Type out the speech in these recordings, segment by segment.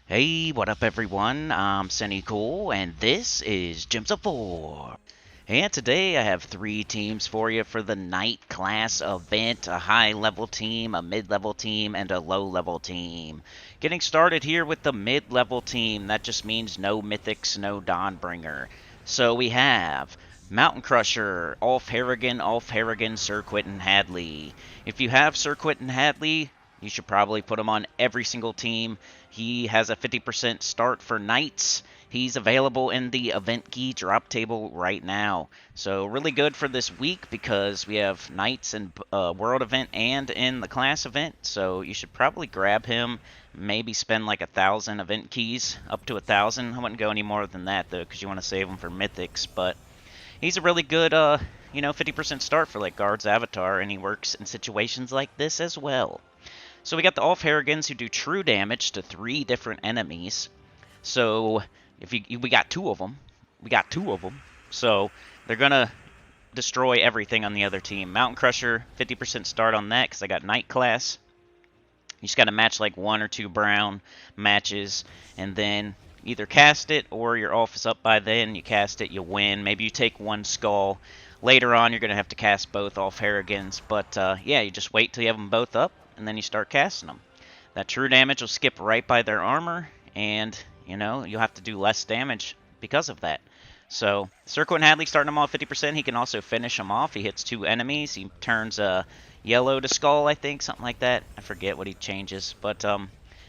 Hey, what up everyone? I'm Sinnycool, and this is Gems of 4. And today I have 3 teams for you for the night class event. A high-level team, a mid-level team, and a low-level team. Getting started here with the mid-level team. That just means no mythics, no Dawnbringer. So we have Mountain Crusher, Harrigan, Sir Quentin Hadley. If you have Sir Quentin Hadley, you should probably put him on every single team. He has a 50% start for Knights. He's available in the event key drop table right now. So really good for this week because we have Knights in World event and in the class event. So you should probably grab him. Maybe spend like 1,000 event keys, up to 1,000. I wouldn't go any more than that though because you want to save them for mythics. But he's a really good 50% start for like Guard's Avatar, and he works in situations like this as well. So we got the Harrigans who do true damage to 3 different enemies. So we got 2 of them. So they're gonna destroy everything on the other team. Mountain Crusher, 50% start on that because I got Knight class. You just got to match like 1 or 2 brown matches, and then either cast it or your off is up by then. You cast it, you win. Maybe you take 1 skull. Later on, you're gonna have to cast both Harrigans, but yeah, you just wait till you have them both up, and then you start casting them. That true damage will skip right by their armor, and you'll have to do less damage because of that. So Sir Quentin Hadley starting them off 50%. He can also finish them off. He hits 2 enemies. He turns yellow to skull, I think, something like that. I forget what he changes, but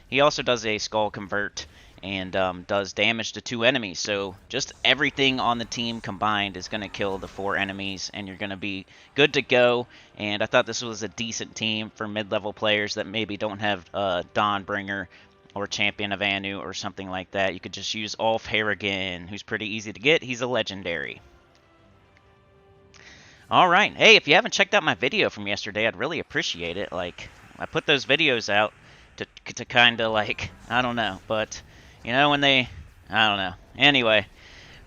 he also does a skull convert and does damage to 2 enemies. So just everything on the team combined is going to kill the 4 enemies, and you're going to be good to go. And I thought this was a decent team for mid-level players that maybe don't have Dawnbringer or Champion of Anu or something like that. You could just use Harrigan, who's pretty easy to get. He's a legendary. Alright, hey, if you haven't checked out my video from yesterday, I'd really appreciate it. Like, I put those videos out to kind of like, I don't know, but when I don't know. Anyway,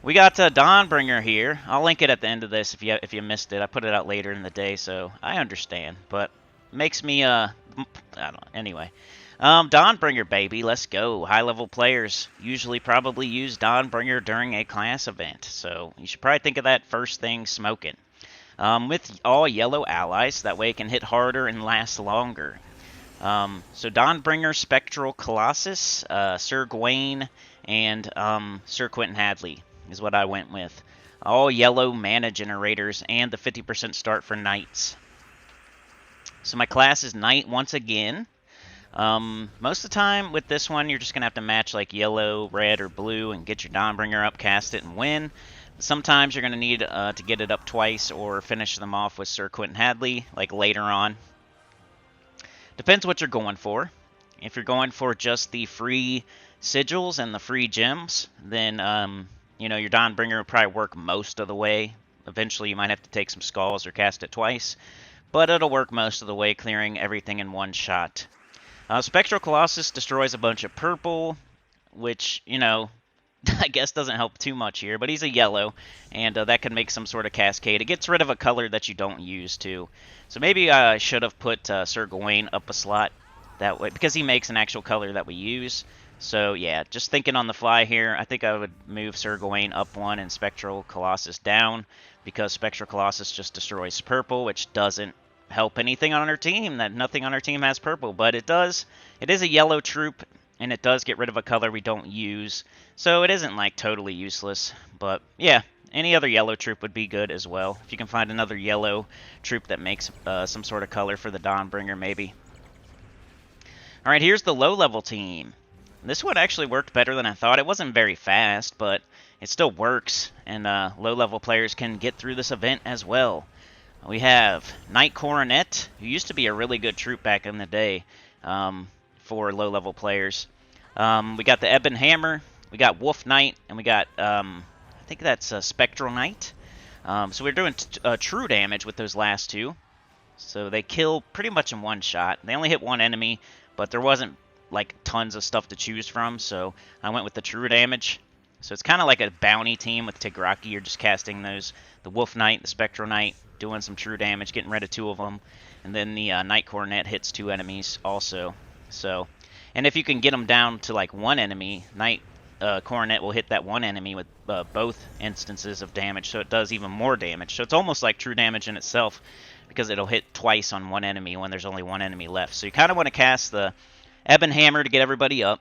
we got Dawnbringer here. I'll link it at the end of this if you missed it. I put it out later in the day, so I understand. But it makes me I don't know. Anyway, Dawnbringer, baby, let's go. High-level players usually probably use Dawnbringer during a class event, so you should probably think of that first thing smoking. With all yellow allies, that way it can hit harder and last longer. So Dawnbringer, Spectral Colossus, Sir Gawain, and Sir Quentin Hadley is what I went with. All yellow mana generators and the 50% start for Knights. So my class is Knight once again. Most of the time with this one, you're just going to have to match like yellow, red, or blue and get your Dawnbringer up, cast it, and win. Sometimes you're going to need to get it up twice or finish them off with Sir Quentin Hadley, like later on. Depends what you're going for. If you're going for just the free sigils and the free gems, then your Dawnbringer will probably work most of the way. Eventually you might have to take some skulls or cast it twice, but it'll work most of the way, clearing everything in one shot. Spectral Colossus destroys a bunch of purple, which, I guess doesn't help too much here, but he's a yellow, and that can make some sort of cascade. It gets rid of a color that you don't use, too. So maybe I should have put Sir Gawain up a slot that way, because he makes an actual color that we use. So, yeah, just thinking on the fly here, I think I would move Sir Gawain up 1 and Spectral Colossus down, because Spectral Colossus just destroys purple, which doesn't help anything on our team. Nothing on our team has purple, but it does. It is a yellow troop, and it does get rid of a color we don't use, so it isn't like totally useless. But yeah, any other yellow troop would be good as well. If you can find another yellow troop that makes some sort of color for the Dawnbringer, maybe. Alright, here's the low-level team. This one actually worked better than I thought. It wasn't very fast, but it still works, and low-level players can get through this event as well. We have Knight Coronet, who used to be a really good troop back in the day for low-level players. We got the Ebon Hammer, we got Wolf Knight, and we got, I think that's Spectral Knight. So we're doing true damage with those last 2. So they kill pretty much in 1 shot. They only hit 1 enemy, but there wasn't like tons of stuff to choose from, so I went with the true damage. So it's kind of like a bounty team with Tigraki. You're just casting those, the Wolf Knight, the Spectral Knight, doing some true damage, getting rid of 2 of them. And then the Knight Coronet hits 2 enemies also. So And if you can get them down to like one enemy, Knight Coronet will hit that one enemy with both instances of damage, so it does even more damage. So it's almost like true damage in itself, because it'll hit twice on one enemy when there's only one enemy left. So you kind of want to cast the Ebon Hammer to get everybody up,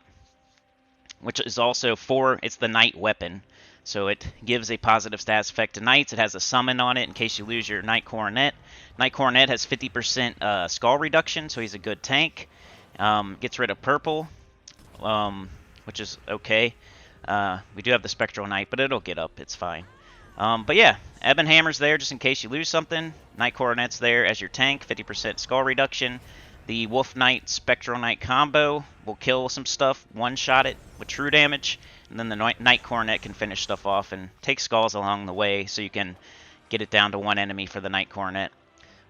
which is also it's the Knight weapon. So it gives a positive stats effect to Knights. It has a summon on it in case you lose your Knight Coronet. Knight Coronet has 50% skull reduction, so he's a good tank. Gets rid of purple, which is okay. We do have the Spectral Knight, but it'll get up. It's fine. But yeah, Ebon Hammer's there just in case you lose something. Knight Coronet's there as your tank, 50% skull reduction. The Wolf Knight Spectral Knight combo will kill some stuff, one-shot it with true damage, and then the Knight Coronet can finish stuff off and take skulls along the way, so you can get it down to one enemy for the Knight Coronet.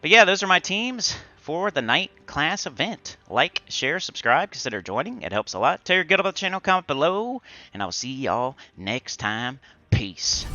But yeah, those are my teams for the Knight class event. Like, share, subscribe, consider joining. It helps a lot. Tell your good about the channel, comment below, and I'll see y'all next time. Peace.